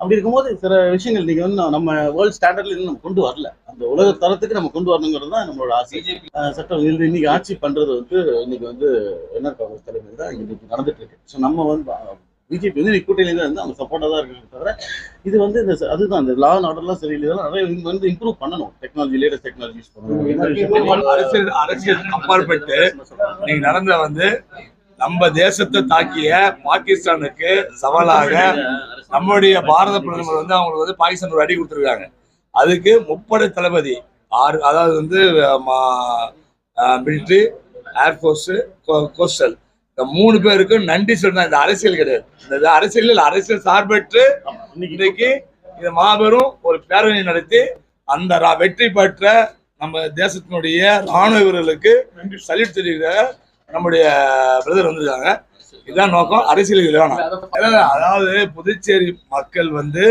அப்படி இருக்கும்போது சில விஷயங்கள் இன்னைக்கு வந்து நம்ம வேர்ல்ட் ஸ்டாண்டர்ட்ல இருந்து நம்ம கொண்டு வரல. அந்த உலக தரத்துக்கு நம்ம கொண்டு வரணுங்கிறது தான் நம்மளோட ஆசை. சட்டம் இன்னைக்கு ஆட்சி பண்றது வந்து இன்னைக்கு வந்து என்ஆர் காங்கிரஸ் தலைமையில் தான் இன்னைக்கு நடந்துட்டு இருக்கு. ஸோ நம்ம வந்து பிஜேபி வந்து கூட்டணியில இருந்து அவங்க சப்போர்ட்டா தான் இருக்காங்க தவிர இது வந்து இந்த அதுதான் இந்த லா அண்ட் ஆர்டர்லாம் சரியில்லை. நிறைய வந்து இம்ப்ரூவ் பண்ணணும். டெக்னாலஜி லேட்டஸ்ட் டெக்னாலஜி யூஸ் பண்ணணும். அரசியல் அப்பாற்பட்டு நீங்க நடந்த வந்து நம்ம தேசத்தை தாக்கிய பாகிஸ்தானுக்கு சவாலாக நம்முடைய பாரத பிரதமர் வந்து அவங்களுக்கு வந்து பாகிஸ்தான் ஒரு அடி கொடுத்துருக்காங்க. அதுக்கு முப்படை தளபதி அதாவது வந்து மிலிட்ரி, ஏர்ஃபோர்ஸ், கோஸ்டல் இந்த 3 பேருக்கும் நன்றி சொல்லணும். இந்த அரசியல் கிடையாது. இந்த அரசியல் சார்பற்று இன்னைக்கு இந்த மாபெரும் ஒரு பேரணி நடத்தி அந்த வெற்றி பெற்ற நம்ம தேசத்தினுடைய ராணுவ வீரர்களுக்கு சல்யூட் தெரிவிக்கிற நம்முடைய பிரதர் வந்திருக்காங்க. இதுதான் நோக்கம். அரசியல் வேணும். அதாவது புதுச்சேரி மக்கள் வந்து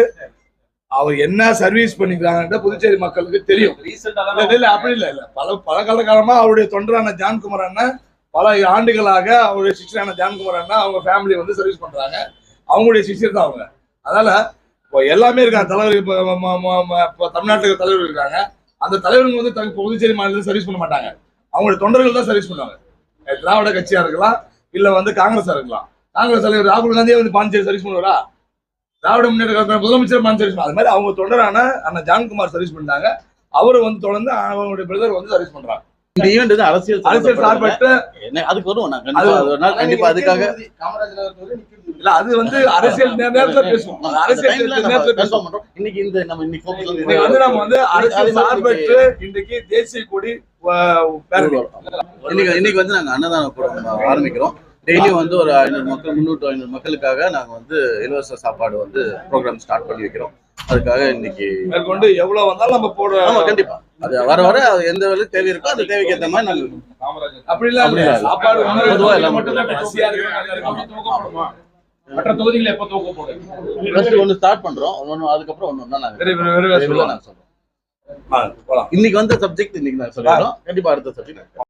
அவர் என்ன சர்வீஸ் பண்ணிக்கிறாங்க புதுச்சேரி மக்களுக்கு தெரியும். அப்படி இல்ல பல காலமா அவருடைய தொண்டரான ஜான்குமார் அண்ணா பல ஆண்டுகளாக அவருடைய சிஸ்டரான ஜான்குமார் அண்ணா அவங்க ஃபேமிலி வந்து சர்வீஸ் பண்றாங்க. அவங்களுடைய சிஸ்டர் தான் அவங்க. அதனால இப்போ எல்லாமே இருக்காங்க. தலைவர் இப்போ தமிழ்நாட்டுக்கு தலைவர் இருக்காங்க. அந்த தலைவர்கள் வந்து புதுச்சேரி மாநிலத்தில் சர்வீஸ் பண்ண மாட்டாங்க. அவங்களுடைய தொண்டர்கள் தான் சர்வீஸ் பண்ணுவாங்க. திராவிட கட்சியா இருக்கலாம், இல்ல வந்து காங்கிரஸா இருக்கலாம். காங்கிரஸ் தலைவர் ராகுல் காந்தியே வந்து பாண்டிச்சேரி சர்வீஸ் பண்ணுவாரா? திராவிட முன்னேற்ற முதலமைச்சர் பாண்டிச்சேரி அது மாதிரி அவங்க தொண்டரான அண்ணன் ஜான்குமார் சர்வீஸ் பண்ணாங்க. அவரு வந்து தொடர்ந்து அவங்களுடைய பிரதர் வந்து சர்வீஸ் பண்றாங்க. இந்த ஈவெண்ட் வந்து அரசியல் சார்பற்ற அதுக்கு வருவோம். நான் கண்டிப்பா அதுக்காக இல்ல அது வந்து அரசியல் நேரத்துல பேசுவோம். அரசியல் நேரத்துல பேசுவோம். இன்னைக்கு இந்த நம்ம நம்ம வந்து அரசியல் சார்பற்று இன்னைக்கு தேசிய கொடி இன்னைக்கு வந்து நாங்க அன்னதானம் ஆரம்பிக்கிறோம். டெய்லியும் வந்து ஒரு 500 மக்கள் 300-500 மக்களுக்காக நாங்க வந்து இலவச சாப்பாடு வந்து ப்ரோக்ராம் ஸ்டார்ட் பண்ணி வைக்கிறோம். அதுக்காக இன்னைக்கு மேற்கொண்டு எவ்வளவு வந்தாலும் நம்ம போடுறோம். கண்டிப்பா அது வர எந்த வேலை தேவை இருக்கோ அந்த தேவைக்கு ஏற்ற மாதிரி நாங்க அப்படி இல்ல சாப்பாடு பொதுவா எல்லாம் மற்ற தொகுதிகளை எப்ப துவக்க போறோம்? ஒன்னு ஸ்டார்ட் பண்றோம். அதுக்கப்புறம் ஒன்னு நாங்க சொல்றோம். இன்னைக்கு வந்து சப்ஜெக்ட் இன்னைக்கு நான் சொல்லிடுறோம். கண்டிப்பா அடுத்த சப்ஜெக்ட்